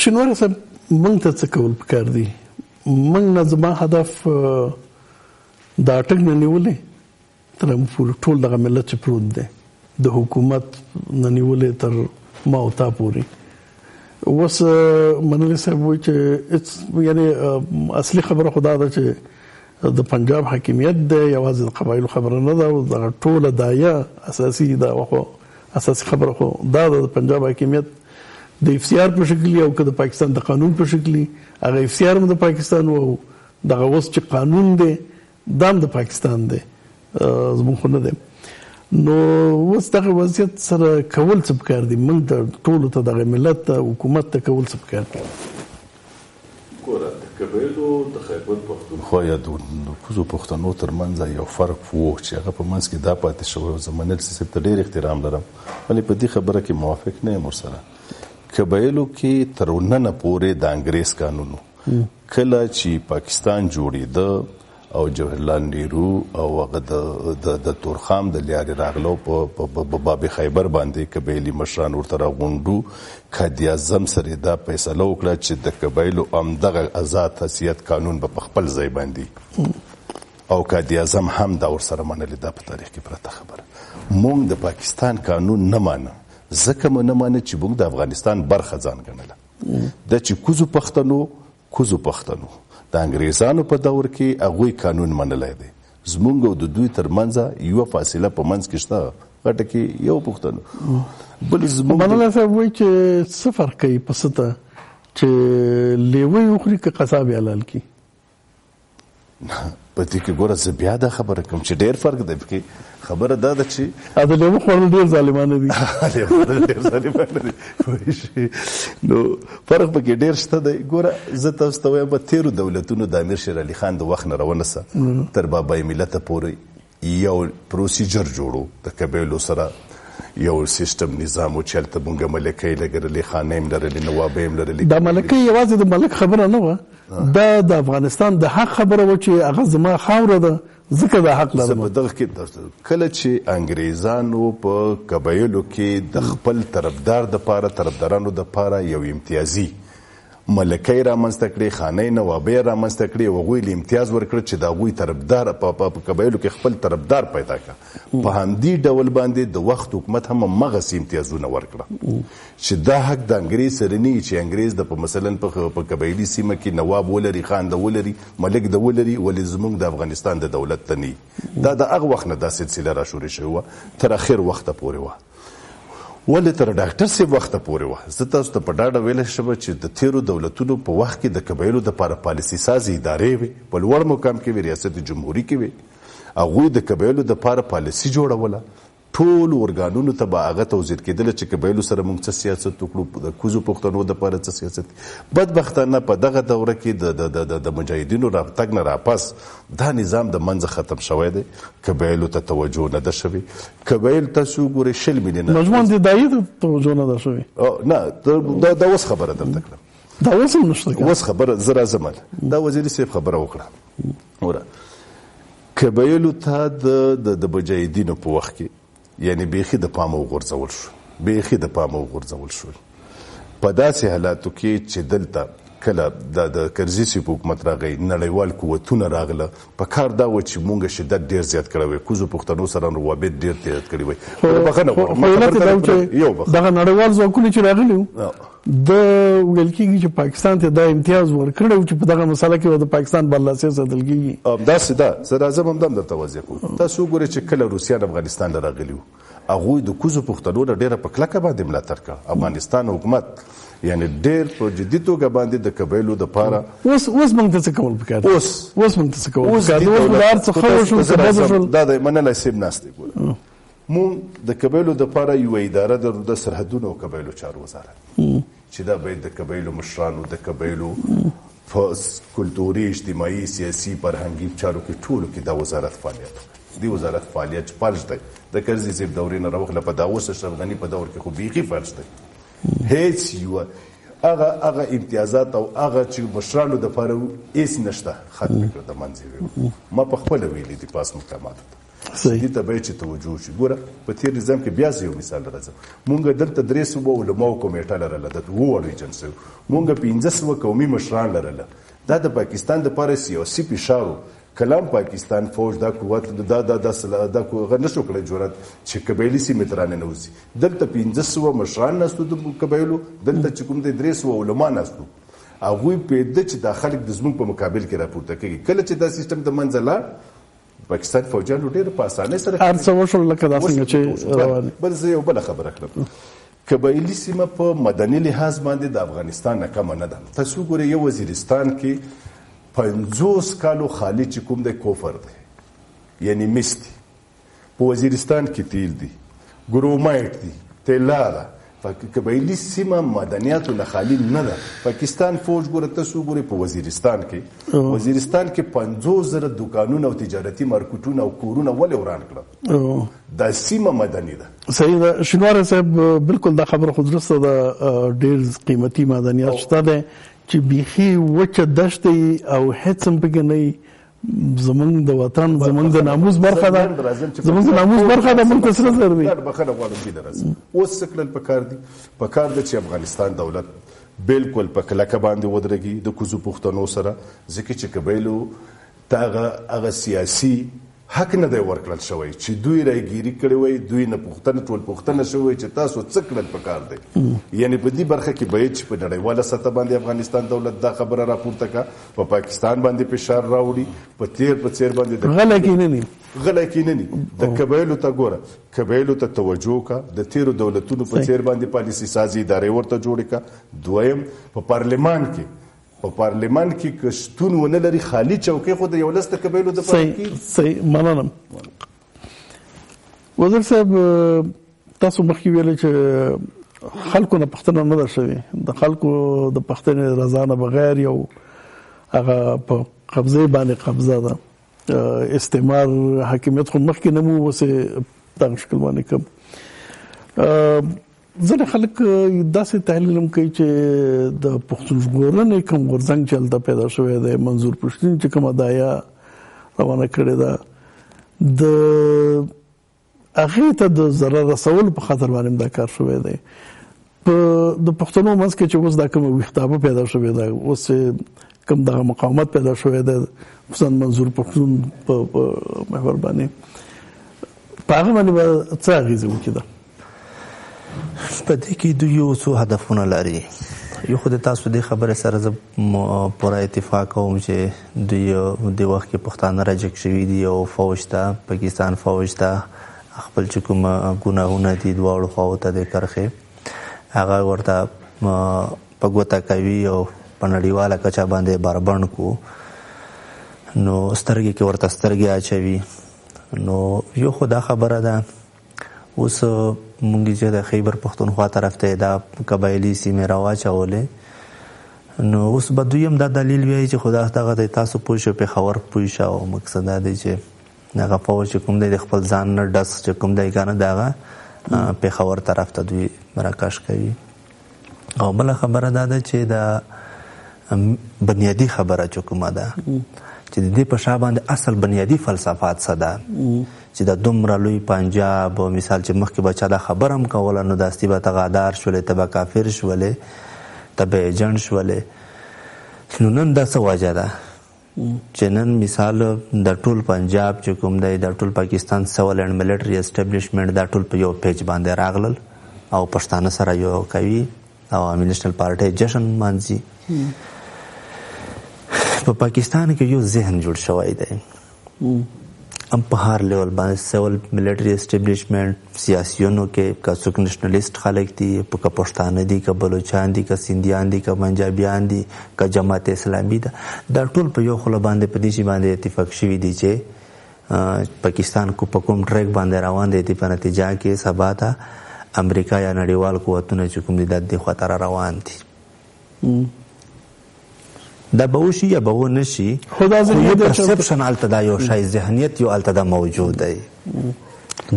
شینواری صاحب موږ ته څه کول پکار دي؟ موږ نه زما هدف دا ټک نه نیولې تر ټول دغه ملت چې پروت دی د حکومت نه نیولې تر ما او تا پورې. اوس منلی صاحب وایي چې یعنې اصلي خبره خو دا ده چې د پنجاب حاکمیت دی، یوازې د قبایلو خبره نه ده، دغه ټوله دایه اساسي خبره خو دا ده د پنجاب حاکمیت د افسیار په شکل او که د پاکستان د قانون په شکل هغه افسیار هم د پاکستان او دغه اوس چې قانون دی دا هم د پاکستان دی، زموږ خو نه دی. نو اوس دغه وضعیت سره کول څه پکار دي؟ موږ ته ټولو ته دغه ملت ته حکومت ته کول څه پکار دي؟ ګوره د قبایلو د خیبر پښتونخوا یا د کوزو پښتنو ترمنځ یو فرق و چې هغه په منځ کې دا پاتې شوی و. زه منل صاحب ته ډېر احترام لرم ولې په دې خبره کې موافق نه یم ورسره. قبایلو کې تر ننه پورې د انګریز قانونو کله چې پاکستان جوړېده او جواهرلال نهرو او هغه د تورخام د لارې راغلو په باب خیبر باندې قبایلي مشران ورته راغونډو، قائد اعظم سره دا فیصله وکړه چې د قبایلو همدغه آزاد حیثیت قانون به په خپل ځای باندې او قائد اعظم هم دا ورسره منلې. دا په تاریخ کې پرته خبره. موږ د پاکستان قانون نه مانه ځکه مو نه مانه چې موږ د افغانستان برخه ځان ګڼله. د چې کوزو پښتنو د انګریزانو په دور کې هغوی قانون منلی دی. زمونږ او د دوی ترمنځ یوه فاصله په منځ کې شته، غټه کې یو پښتنو بل زمونږ. منلی صاحب وایي چې څه فرق کوي پسه ته چې لیوه وخوري که قصاب یې حلال کړي؟ په دې کې ګوره زه بیا دا خبره کوم چې ډېر فرق دی. پکې خبره دا ده چې د لیوه خوړل ډېر ظالمانه دي. نو فرق پکې ډېر شته دی. ګوره زه تاسو ته وایم په تېرو دولتونو د امیر شېر علي خان د وخت نه راونیسه تر بابای ملته پورې یو پروسیجر جوړو د قبایلو سره یو سیستم نظام و چې هلته مونږ ملکۍ لرلې، خانه هم لرلې، نوابه هم لرلې. دا ملکۍ یوازې د ملک خبره نه وه، دا د افغانستان د حق خبره وه چې هغه زما خاوره ده ځکه دا حق لرم. په دغه کې کله چې انګریزانو په قبایلو کې د خپل طرفدارانو دپاره یو امتیازي ملکۍ رامنځته کړې، خانه نوابه رامنځته کړې او هغوی له امتیاز ورکړه چې د هغوی طرفدار په قبایلو کې خپل طرفدار پیدا کړه. په همدې ډول باندې د وخت حکومت هم همغسې امتیازونه ورکړه چې دا حق د انګریز سره نه چې انګریز د مثلا په قبایلي سیمه کې نواب ولري، خان د ولري، ملک د ولري، ولې زموږ د افغانستان د دولت ته نه. دا د هغه وخت نه دا سلسله راشورې شوې وه تر اخر وخته پورې وه، ولې تر ډاکټر صاحب وخته پورې وه. زه تاسو ته په ډاډه ویلی شم چې د تېرو دولتونو په وخت کې د قبایلو دپاره پالیسي سازي ادارې وې، په لوړ مقام کې وې، ریاست جمهوري کې وې. هغوی د قبایلو دپاره پالیسي جوړوله، ټول ارګانونو ته به هغه توضیح کېدله چې قبایلو سره موږ څه سیاست وکړو، د کوزو پښتنو دپاره څه سیاست. بدبختانه په دغه دوره کې د مجاهدینو راتګ نه راپس دا نظام د منځه ختم شوی دی. قبایلو ته توجه نه ده شوې. قبایل تاسو وګورئ 20 میلیونه مجموعاً د دایې ته توجه نه ده شوې. نه دا اوس خبره درته کړم، دا اوس هم نشته، اوس خبره زه راځم. دا وزیري صاحب خبره وکړه. وره قبایلو ته د مجاهدینو په وخت کې یعنی بیخي د پامه وغورځول شو په داسې حالاتو کې چې دلته کله د کرزي صاحب حکومت راغی، نړیوال قوتونه راغله، په کار دا و چې مونږ شدت ډېر زیات کړی وی، کوزو پښتنو سره روابط ډېر زیات کړي وی. دغه نړیوال ځواکونه چې راغلي وو د ویل کېږي چې پاکستان ته دا امتیاز ورکړی و چې په دغه مسله کې د پاکستان برلاسي ساتل کېږي. داسې ده. زه راځم همدم درته واضح کوم. تاسو وګورئ چې کله روسیان افغانستان ته راغلي وو، هغوی د کوزو پښتنو نه ډېره په کلکه باندې ملاتړ کړه. افغانستان حکومت یعنی ډېر په جدي توګه باندې د قبایلو دپاره اوس موږ ته څه کول پکار دي؟ اوس موږ ته څه کول پکار دي؟ اوس د هر څه ښه وشول. دا دی منلی صاحب ناست دی. ګوره مونږ د قبایلو دپاره یوه اداره د سرحدونو او قبایلو چارو وزارت چې دا باید د قبایلو مشرانو د قبایلو په کلتوري، اجتماعي، سیاسي، فرهنګي چارو کې ټولو کې دا وزارت فعالیت وکړي. دې وزارت فعالیت چې فلج دی د کرزي صاحب دورې نه راوخله په داوود اشرف غني په دور کې خو بیخي فلج دی. هیڅ یوه هغه امتیازات او هغه چې مشرانو دپاره هیڅ نشته، ختم کړه د منځه. ما په خپله ویلي دي پاس مقاماتو ته دې ته باید چې توجه وشي. ګوره په تېر نظام کې بیا زه یو مثال راځم. مونږ دلته 300 علماو کمیټه لرله د 2 ایجنسیو، مونږ 1500 قومي مشران لرله. دا د پاکستان دپاره سیاسي فشار و. کلام پاکستان فوج دا قوت دا نشو کړی جرأت چې قبایلي سیمې ته راننوځي. دلته 1500 مشران ناستو د قبایلو، دلته چې کوم دی 300 علما ناستو. هغوی پوهېده چې دا خلک د زموږ په مقابل کې راپورته کوي. کله چې دا سیستم د منځه لاړ، پاکستان فوجیانو ډېر په اسانۍ سره هر څه وشول لکه دا څنګه چې روان. بل زه یو بله خبره کړم. قبایلي سیمه په مدني لحاظ باندې د افغانستان نه کمه نه ده. تاسو ګورئ یو وزیرستان کې 50 کالو خالی چې کوم دی کفر دی، یعنی مس دی. په وزیرستان کې تیل دی، ګرومایټ دی، طلا ده. قبایلي سیمه مدنیاتو نه خالی نه ده. پاکستان فوج ګوره تاسو ګورئ په وزیرستان کې 50,000 دکانونه او تجارتي مارکیټونه او کورونه ولې وران کړل. دا سیمه مدني ده. صحیح ده. شینواری صاحب بالکل دا خبره خو درسته ده. ډېر قیمتي معدنیات شته ده چې بیخي وچه دښتې او هېڅ هم پکې نه وي. زمونږ د وطن زمونږ د ناموس برخه ده، زمونږ د ناموس برخه ده. مونږ ته سره ضرر وي. بخښنه غواړم دې راځم. اوس څه کړل پکار دي؟ پکار ده چې افغانستان دولت بالکل په کلکه باندې ودرېږي د کوزو پښتنو سره، ځکه چې قبایلو ته هغه سیاسي حق نه دی ورکړل شوی چې دوی راګیري کړی وای، دوی نه ټول پوښتنه شوی چې تاسو څه کړل پکار دی. یعنی په دې برخه کې باید چې په نړیواله سطح باندې افغانستان دولت دا خبره راپورته کړه، په پاکستان باندې فشار راوړي، په څیر باندې غلی کېنني. د قبایلو ته ګوره، قبایلو ته توجه وکړه، د تیرو دولتونو په څیر باندې پالیسي سازي ادارې ورته جوړې کړه. دویم په پارلمان کې که شتون ونه لري خالی چوکۍ خو د یو لس د قبایلو دپاره کېږي. صحیح، مننه. وزیر صاحب تاسو مخکې ویلې چې خلکو نه پوښتنه نه ده شوې، د خلکو د پوښتنې رضا نه بغیر یو هغه په قبضې باندې قبضه ده. استعمار حاکمیت خو مخکې نه مو اوسې دغه شکل باندې کوم. ځینې خلک داسې تحلیل هم کوي چې د پښتون ژغورنې کوم غورځنګ چې هلته پیدا شوی دی، منظور پښتین چې کومه داعیه روانه کړې ده، د هغې ته د ضرر رسولو په خاطر باندې دا کار شوی دی. د پښتنو منځ کې چې اوس دا کومه ویښتابه پیدا شوې ده، اوس کوم دغه مقاومت پیدا شوی دی، خصوصا منظور پښتون په محور باندې، په هغه باندې به څه اغېزه وکړي؟ په دې کې دوی یو څو هدفونه لري. یو خو د تاسو د خبرې سره زه پوره اتفاق کوم چې دوی د وخت کې پښتانه راجګ شوي دي او فوج ته، پاکستان فوج ته خپل چې کوم ګناهونه دي دواړو خواو ته د کرښې هغه ورته په ګوته کوي او په نړیواله کچه باندې بربنډ کو، نو سترګې کې ورته سترګې اچوي. نو یو خو دا خبره ده. اوس مونږ چې د خیبر پښتونخوا طرف ته دا قبایلي سیمې راواچولې، نو اوس به دوی هم دا دلیل وایي چې خدا دغه د تاسو پوه شو پېښور پوه شه، او مقصد دا دی چې هغه فوج چې کوم دی د خپل ځان نه ډس چې کوم دی که نه د هغه پېښور طرف ته دوی مراکش کوي. او بله خبره دا ده چې د بنیادي خبره چې کومه ده چې د دې په شا باندې اصل بنیادي فلسفات څه ده، چې د دومره لوی پنجاب او مثال چې مخکې به چا دا خبره هم کوله، نو داسې به ته غادار شولې، ته به کافر شولې، ته به ایجنټ شولې. نو نن دا څه وجه ده چې نن مثال د ټول پنجاب چې کوم دی، د ټول پاکستان سیول اینډ ملیټري اسټابلیشمنټ دا ټول په یو پیج باندې راغلل او پښتانه سره یو کوي او عوامي نیشنل پارټۍ جشن مانځي. په پاکستان کې یو ذهن جوړ شوی دی، هم په هر لیول باندې سیول ملیټري اسټابلیشمنټ سیاسیونو کې که څوک نیشنلیست خلک دي، که پښتانه دي، که بلوچان دي، که سندیان دي، که پنجابیان دي، که جماعت اسلامي ده، دا ټول په یو خوله باندې په دې شي باندې اتفاق شوي دي چې پاکستان کو په کوم ټریک باندې روان دی، په نتیجه کې سبا ته امریکا یا نړیوال قوتونه چې کوم دي د دې خطر روان دي. دا به وشي یا به ونه شي، خو یو پرسپشن هلته دا یو شی ذهنیت یو هلته دا موجود دی،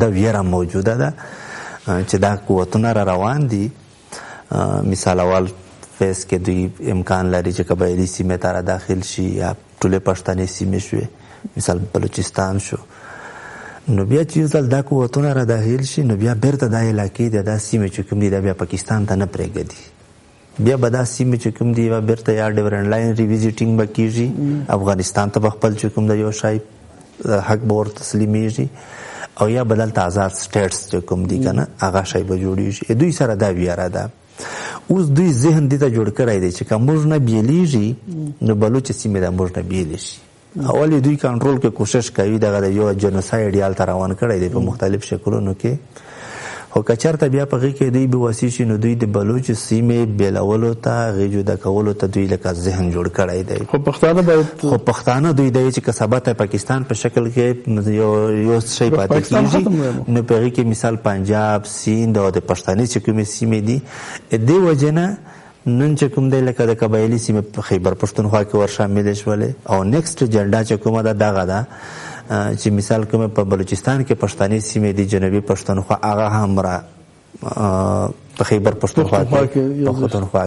دا ویره موجوده ده چې دا قوتونه را روان دي. مثال اول فیس کې دوی امکان لري چې قبایلي سیمې ته را داخل شي یا ټولې پښتنې سیمې شوې، مثال بلوچستان شو، نو بیا چې ځل دا قوتونه را داخل شي نو بیا بیرته دا علاقې د دا سیمې چې کوم دي دا بیا پاکستان ته نه پرېږدي، بیا به دا سیمې چې کوم دي بیرته یا ډیورنډ لاین ریویزیټینګ به کېږي، افغانستان ته به خپل چې کوم د یو شای حق به ور تسلیمیږي او یا به دلته آزاد سټیټس چې کوم دي که نه هغه شی به جوړېږي. دوی سره دا ویره ده. اوس دوی ذهن دې ته جوړ کړی دی چې که موږ نه بیلیږي نو بلوچ سیمې د موږ نه بیلی شي. اول دوی کنټرول کې کوشش کوي دغه د یو جنوساید یال ته روان کړی دی په مختلف شکلونو کې، خو که چېرته بیا په هغې کې دوی بېوسي شي نو دوی د بلوچ سیمې بیلولو ته هغې جدا کولو ته دوی لکه ذهن جوړ کړی دی. خو پښتانه دوی دی چې که سبا ته پاکستان په شکل کې یو شی پاتې کېږي نو په هغې کې مثال پنجاب، سیند او د پښتنې چې کومې سیمې دي دې وجې نه نن چې کوم دی لکه د قبایلي سیمې په خیبر پښتونخوا کې ور شاملې شولې او نیکسټ اجنډا چې کومه ده دغه ده چې مثال کومه په بلوچستان کې پښتني سیمې دي جنوبي پښتونخوا هغه هم را په خیبر پښتونخوا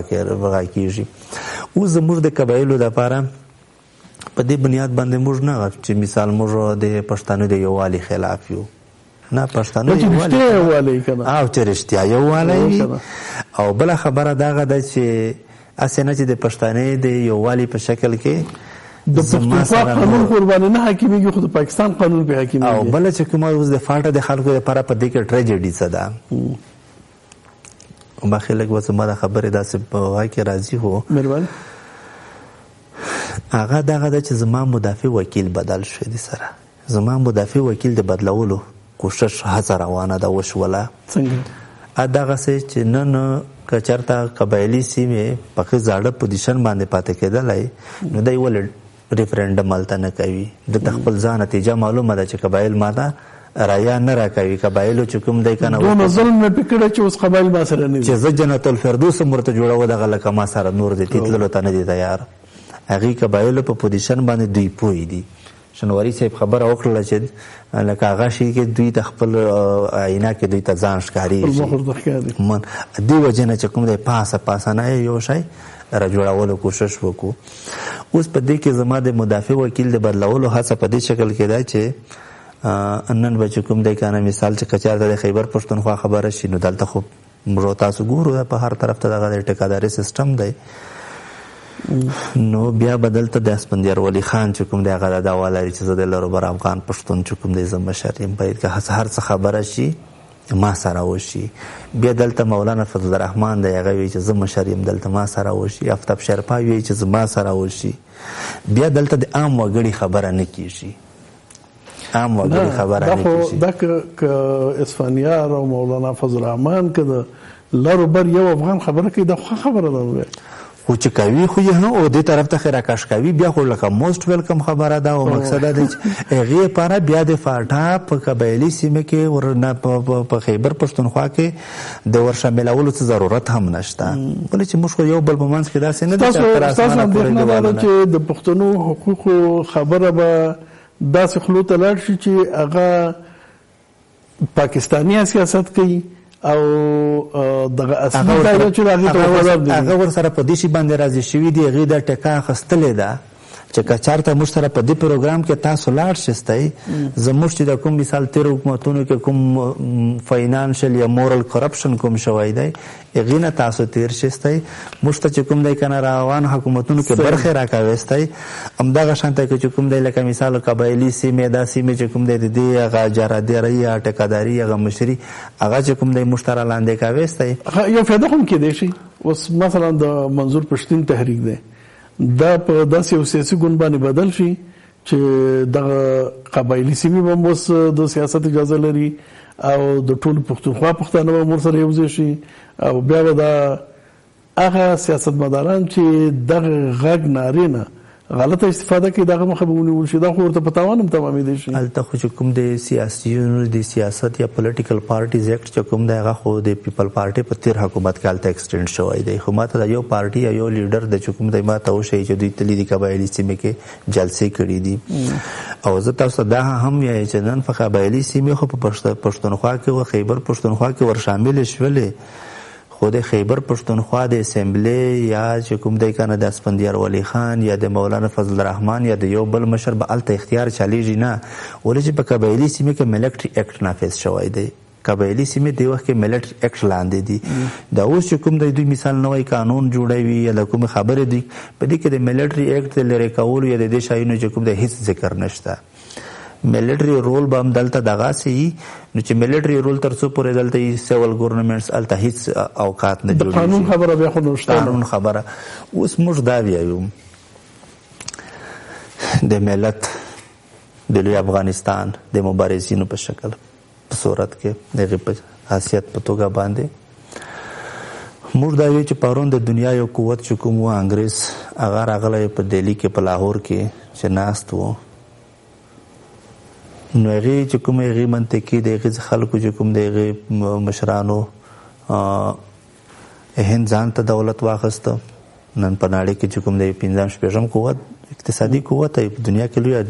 کې وغا کېږي. اوس زموږ د قبایلو دپاره په دې بنیاد باندې موږ نه چې مثال موږ د پښتنو د یووالي خلاف یو، نه پښتانه یووالی او چې رښتیا یووالی. او بله خبره دغه ده چې هسې نه چې د پښتانې د یووالي په شکل کې د پښتونخوا قانون قرباني نه حاکمیږي خو د پاکستان قانون پې حاکمیږي. او بله چې کومه اوس د فاټه د خلکو لپاره په دې کې ټریجډي څه ده مخکې لږ به زما د خبرې داسې په غږ کې راځي خو هغه دغه ده چې زما مدافع وکیل بدل شوی دی. سره زما مدافع وکیل د بدلولو کوشش هڅه روانه ده وشوله. څنګه دغسې چې نن که چېرته قبایلي سیمې په ښه زاړه پوزیشن باندې پاتې کېدلی نو دی ولې ریفرنډم هلته نه کوي؟ دته خپل ځان نتیجه معلومه ده چې قبایل ماته رایا نه راکوي. قبایلو چې کوم دی که نه دونه ظلم مې پې کړی چې اوس قبایل ما سره نه دي، چې زه جنت الفردوس هم ورته جوړوه دغه لکه ما سره نور دی تللو ته نه دي تیار. هغې قبایلو په پوزیشن باندې دوی پوه دي. شنواري صاحب خبره وکړله چې لکه هغه شي کې دوی ته خپل آینه کې دوی ته ځان ښکارېږي. دې وجې نه چې کوم دی پاسه نه یو شی را جوړولو کوشش وکړو. اوس په دې کې زما د مدافع وکیل د بدلولو هڅه په دې شکل کې ده چې نن به چې کوم دی که نه مثال چې که چېرته د خیبر پښتونخوا خبره شي نو دلته خو موږ تاسو ګورو په هر طرف ته دغه د ټیکاداري سیسټم دی. نو بیا بدلته د اسفندیار ولی خان چې کوم دی هغه دا ولري چې زه د لروبر افغان پښتون چې کوم دی زه مشر یم، باید که هر څه خبره شي ما سره وشي. بیا دلته مولانا فضل الرحمن دی هغه وایي چې زه مشر یم دلته ما سره وشي. آفتاب شرپا وایي چې زما سره وشي. بیا دلته د عام وګړي خبره نه کېږي، عام وګړي خبره نه کېږي. دا که اسفندیار او مولانا فضل الرحمن که د لروبر یو افغان خبره کوي دا خبره ده خو چې کوي خو یې هم او دې طرف ته راکش کوي بیا خو لکه موسټ ویلکم خبره ده. او مقصد دا دی چې هغې لپاره بیا د فاټا په قبایلي سیمه کې ورنه په خیبر پښتونخوا کې د ورشاملولو څه ضرورت هم نشته. ولې چې موږ خو یو بل په منځ کې داسې نه ده چې د پښتنو حقوقو خبره به داسې خلو ته لاړ شي چې هغه پاکستاني سیاست کوي او دغه اصلي ځای چې هغه ورسره په دې شي باندې راضي شوي دي. هغې دا ټکه اخیستلې ده چې که چېرته موږ سره په دې پروګرام کې تاسو لاړ شئ زموږ چې د کوم مثال تېرو حکومتونو کې کوم فاینانشل یا مورل کرپشن کوم شوی دی هغې نه تاسو تېر شئ. موږ ته چې کوم دی که نه روان حکومتونو کې برخې راکاویستی همدغه شانته کې چې کوم دی لکه مثال قبایلي سیمې دا سیمې چې کوم دی د دې هغه جاراداري یا ټیکاداري هغه مشري هغه چې کوم دی موږ ته را لاندې کاویستی. یو فایده هم کېدی شي. اوس مثلا د منظور پښتون تحریک دی دا په داسې یو سیاسي ګوند باندې بدل شي چې دغه قبایلي سیمې به هم اوس د سیاست اجازه لري او د ټولو پښتونخوا پښتانه به هم ورسره یو ځای شي او بیا به دا هغه سیاستمداران چې دغه غږ نارې نه غلطه استفاده کوي دغه مخه به ونیول شي. دا خو ورته په تاوان هم تمامېدی شي. هلته خو چې کوم د سیاسیونو د سیاست یا پولیټیکل پارټیز ایکټ چې کوم دی هغه خو د پیپل پارټي په تیر حکومت کې هلته ایکسټینډ شوی دی. خو ماته د یو پارټي یا یو لیډر د چې کوم دی ماته وښیي چې دوی تللي دي قبایلي سیمې کې جلسې کړي دي. او زه تاسو ته دا هم وایي چې نن په قبایلي سیمې خو په پښتونخوا کې و خیبر پښتونخوا کې ور شاملې شولې خو د خیبر پښتونخوا د اسمبلی یا چې کوم دی کنه د اسفندیار ولی خان یا د مولانا فضل الرحمن یا د یو بل مشر به هلته اختیار چلیږي نه، ولې چې په قبایلي سیمې کې ملټري اکټ نافذ شوی دی. قبایلي سیمې د وخت کې ملټري اکټ لاندې دي. دا اوس چې کوم دی دوی مثال نوی قانون جوړوي یا د کومې خبرې دي په دې کې د ملټري اکټ د لرې کولو یا د دې شیانو چې کوم دی هیڅ ذکر نشته. ملټري رول به هم دلته دغسې وي، نو چې ملټري رول تر څو پورې دلته وي سیول ګورنمنټس هلته هیڅ اوقات نه جوړېږي. قانون خبره بیا خو نشته. قانون خبره اوس موږ دا وایو د ملت د لوی افغانستان د مبارزینو په شکل په صورت کې دغه په حیثیت په توګه باندې موږ دا وایو چې پرون د دنیا یو قوت چې کوم و انګریز هغه راغلی په دهلي کې په لاهور کې چې ناست و، نو هغې چې کوم هغې منطقي د هغې خلکو چې کوم د هغې مشرانو هند ځان ته دولت واخیسته. نن په نړۍ کې چې کوم د 5-6 قوت اقتصادي قوت دی په دنیا کې، لویه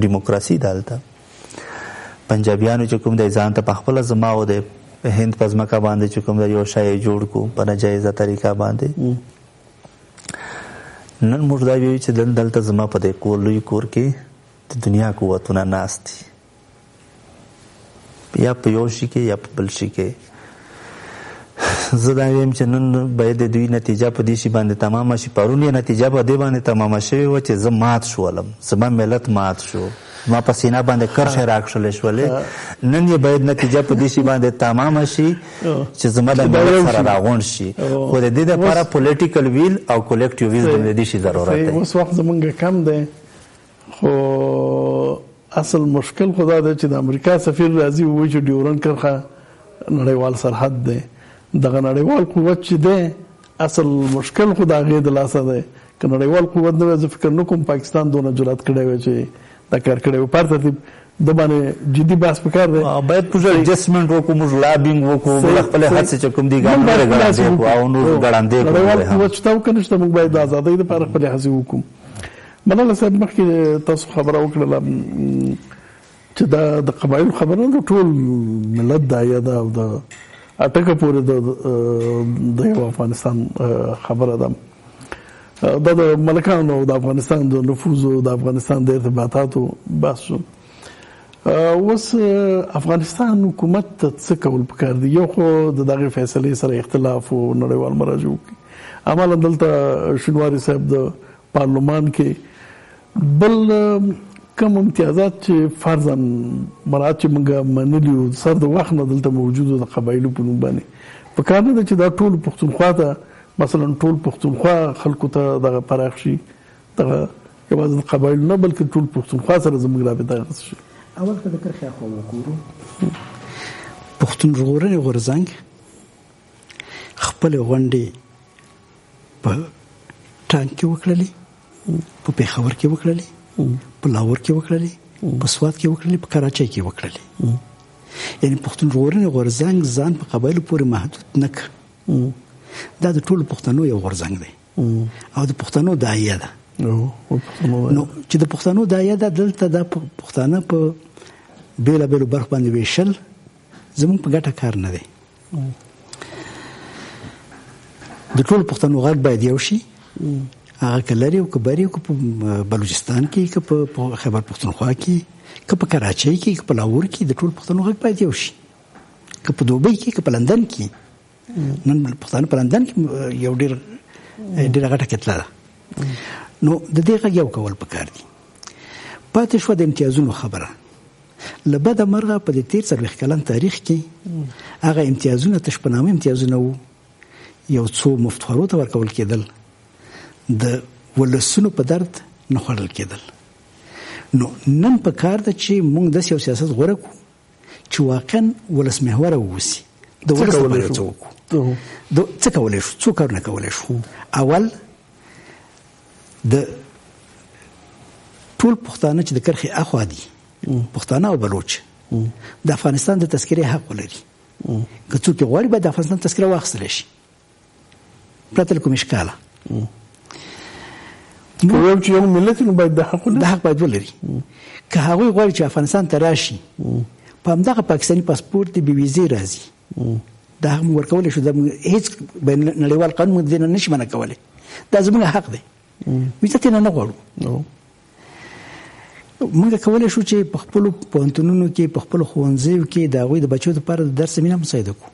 ډیموکراسي ده هلته. پنجابیانو چې کوم دی ځان ته په خپله زما و دی هند په ځمکه باندې چې کوم دی یو شی جوړ کړو په ناجایزه طریقه باندې. نن موږ دا وایو چې دلته زما په دې لوی کور کې د دنیا قوتونه ناست دي، یا په یو شي کې یا په بل شي کې. زه دا وایم چې نن باید د دوی نتیجه په دې شي باندې تمامه شي. پرون یې نتیجه په دې باندې تمامه شوې وه چې زه مات شولم، زما ملت مات شو، ما په سینه باندې کرښې راکښلې شولې. نن یې باید نتیجه په دې شي باندې تمامه شي چې زما د ملت سره راغونډ شي. خو د دې دپاره پولیټیکل ویل او کولیکټیو ویزډم د دې شي ضرورت دی. اوس وخت زمونږ کم دی، خو اصل مشکل خو دا دی چې د امریکا سفیر راځي ووایي چې ډیورنډ کرښه نړیوال سرحد دی. دغه نړیوال قوت چې دی اصل مشکل خو د هغې د لاسه دی. که نړیوال قوت نه وی زه فکر نه کوم پاکستان دونه جرأت کړی وی چې دا کار کړی وی. پر ترتیب د باندې جدي بحث پکار دی. باید موږ اډجسټمنټ وکړو، موږ لابینګ وکړو، موږ خپلې هڅې چې کوم دي ګړندۍ کړو او نور ګړندۍ کړو. نړیوال قوت شته او که نشته موږ باید د ازادۍ دپاره خپلې هڅې وکړو. مناله صاحب مخکې تاسو خبره وکړله چې دا د قبایلو خبره نه، ټول ملت داعیه ده او د اټکه پورې د یو افغانستان خبره ده. دا د ملکانو او د افغانستان د نفوذ او د افغانستان د ارتباطاتو بحث شو. اوس افغانستان حکومت ته څه کول پکار دي؟ یو خو د دغې فیصلې سره اختلاف او نړیوال مراجعو کې عملا دلته شینواري صاحب د پارلمان کې بل کم امتیازات چې فرضاً مراعات چې موږ منلي وو سر د وخت نه دلته موجودو د قبایلو په نوم باندې پکار نه ده چې دا ټول پښتونخوا ته مثلا ټول پښتونخوا خلکو ته دغه پراخ شي، دغه یوازې د قبایلو نه بلکې ټول پښتونخوا سره زموږ رابطه اخیستل شي. اول که د کرښې اخوا وګورو، پښتون ژغورنې غورځنګ خپلې غونډې په ټانک کې وکړلې، په پېښور کې وکړلې، په لاهور کې وکړلې، په سوات کې وکړلې، په کراچۍ کې وکړلې. یعنی پښتون ژغورنې غورځنګ ځان په قبایلو پورې محدود نه کړ. دا د ټولو پښتنو یو غورځنګ دی او د پښتنو داعیه ده. نو چې د پښتنو داعیه ده دلته دا پښتانه په بېلابېلو برخو باندې ویشل زموږ په ګټه کار نه دی. د ټولو پښتنو غږ باید یو شي، هغه که لرې او که برې او که په بلوچستان کې، که په خیبر پښتونخوا کې، که په کراچۍ کې، که په لاهور کې، د ټولو پښتنو غږ باید یو شي. که په دوبۍ کې، که په لندن کې. نن پښتانه په لندن کې یو ډېره غټه کتله ده. نو د دې غږ یو کول پکار دي. پاتې شوه د امتیازونو خبره. له بده مرغه په دې 40 کلن تاریخ کې هغه امتیازونه تش په نامه امتیازونه وو، یو څو مفتخرو ته ورکول کېدل، د ولسونو په درد نه خوړل کېدل. نو نن په کار ده چې موږ داسې یو سیاست غوره کړو چې واقعا ولس محوره واوسي. د ولس لپاره څه وکړو؟ څه کولی شو؟ څو کارونه کولی شو؟ اول د ټول پښتانه چې د کرښې اخوا دي، پښتانه او بلوچ، د افغانستان د تذکرې حق ولري. که څوک یې غواړي باید د افغانستان تذکره واخیستلی شي پرته له کوم اشکاله. چې یو ملت نو باید د حق ولري. که هغوی غواړي چې افغانستان ته راشي، په همدغه پاکستاني پاسپورت د بې ویزې راځي، دا هم ورکول شو، دا هیڅ نړیوال قانون دې نه نشي منع کولی، دا زموږ حق دی، ویزه ترې نه غواړو. موږ کولی شو چې په خپلو پوهنتونونو کې په خپلو ښوونځیو کې د هغوی د بچو لپاره د درس زمینه مساعده کړو.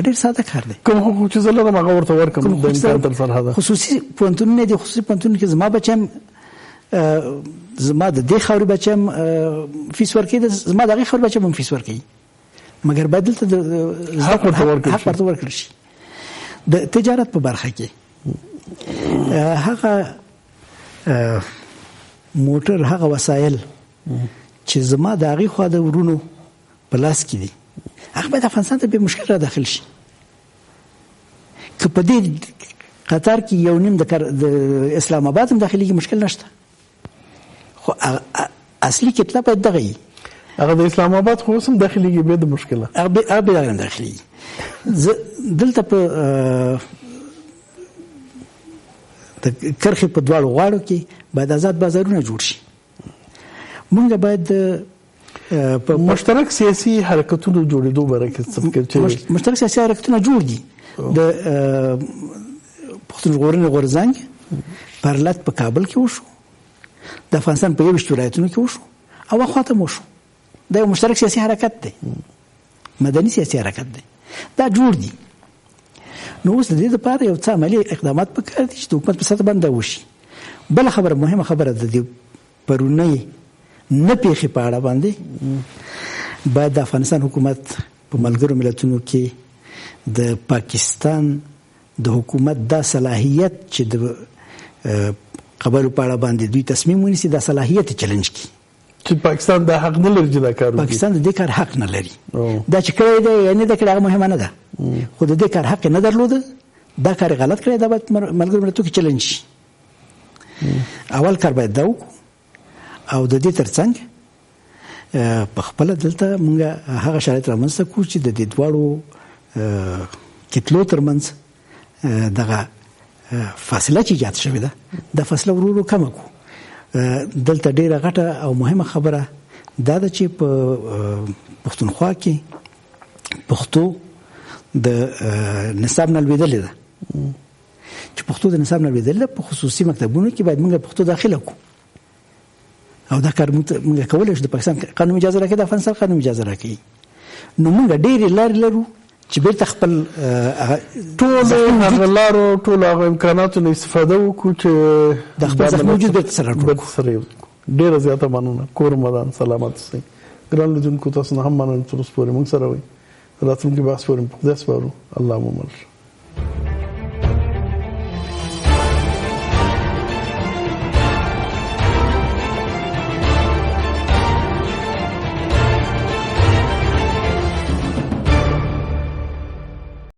ډېر ساده کار دی. کوم حقوق چې زه لرم هغه ورته ورکړم د امکان تر سره ده. خصوصي پوهنتونونه دي، خصوصي پوهنتونونو کې زما بچم زما د دې خاورې بچم فیس ورکوي، زما د هغې خاورې بچم هم فیس ورکوي، مګر باید دلته د حق ورته ورکړل شي. د تجارت په برخه کې هغه موټر، هغه وسایل چې زما د هغې خوا د ورونو په لاس کې دي، هغه باید افغانستان ته بې مشکل را داخل شي. که په دې قطار کې یو نیم د اسلام آباد هم داخلېږي مشکل نشته، خو اصلي کتله باید دغه وي. هغه د اسلام آباد خو اوس هم داخلېږي بې د مشکله، هغه بې هم داخلېږي. زه دلته په د کرښې په دواړو غاړو کې باید آزاد بازارونه جوړ شي. مونږ باید په مشترک سیاسي حرکتونو جوړېدو برکت چې مشترک سیاسي حرکتونه جوړ دي. د پښتون ژغورنې غورځنګ پرلت په کابل کې وشو، د افغانستان په 21 ولایتونو کې وشو او ختم وشو. دا یو مشترک سیاسي حرکت دی، مدني سیاسي حرکت دی، دا جوړ دي. نو اوس د دې لپاره یو څه عملي اقدامات پکار دي چې د حکومت په سطح باندې وشي. بل خبره، مهمه خبره د دې پرونی نه پیښې په اړه باندې باید د افغانستان حکومت په ملګرو ملتونو کې د پاکستان د حکومت دا صلاحیت چې د قبایلو په اړه باندې دوی تصمیم ونیسي، دا صلاحیت چیلنج کړي چې پاکستان دا حق نه لري چې دا کار وکړي. پاکستان د دې کار حق نه لري. دا چې کړی دی یا نه دی کړی هغه مهمه نه ده، خو د دې کار حق نه درلوده، دا کار غلط کړی، دا باید ملګرو ملتونو کې چیلنج شي. اول کار باید دا وکړو او د دې ترڅنګ په خپله دلته موږ هغه شرایط رامنځته کړو چې د دې دواړو کتلو ترمنځ دغه فاصله چې ایجاد شوې ده، دا فاصله ورو ورو کمه کړو. دلته ډیره غټه او مهمه خبره دا ده چې په پښتونخوا کې پښتو د نصاب نه لوېدلې ده، چې پښتو د نصاب نه لوېدلې ده. په خصوصي مکتبونو کې باید موږ پښتو داخله کړو او دا کار موږ کولی شو. د پاکستان قانون اجازه راکوي، د افغانستان قانون اجازه راکوي. نو موږ ډېرې لارې لرو چې بیرته خپل ټول هغه لارو ټول هغه امکاناتو نه استفاده وکړو چې د خپل ځخ موجود بیرته سره کړو. ډېره زیاته مننه. کور مدان سلامت اوسئ. ګران لیدونکو تاسو نه هم مننه چې اوس پورې موږ سره وئ. راتلونکي بحث پورې په خدای سپارو. الله مو مل.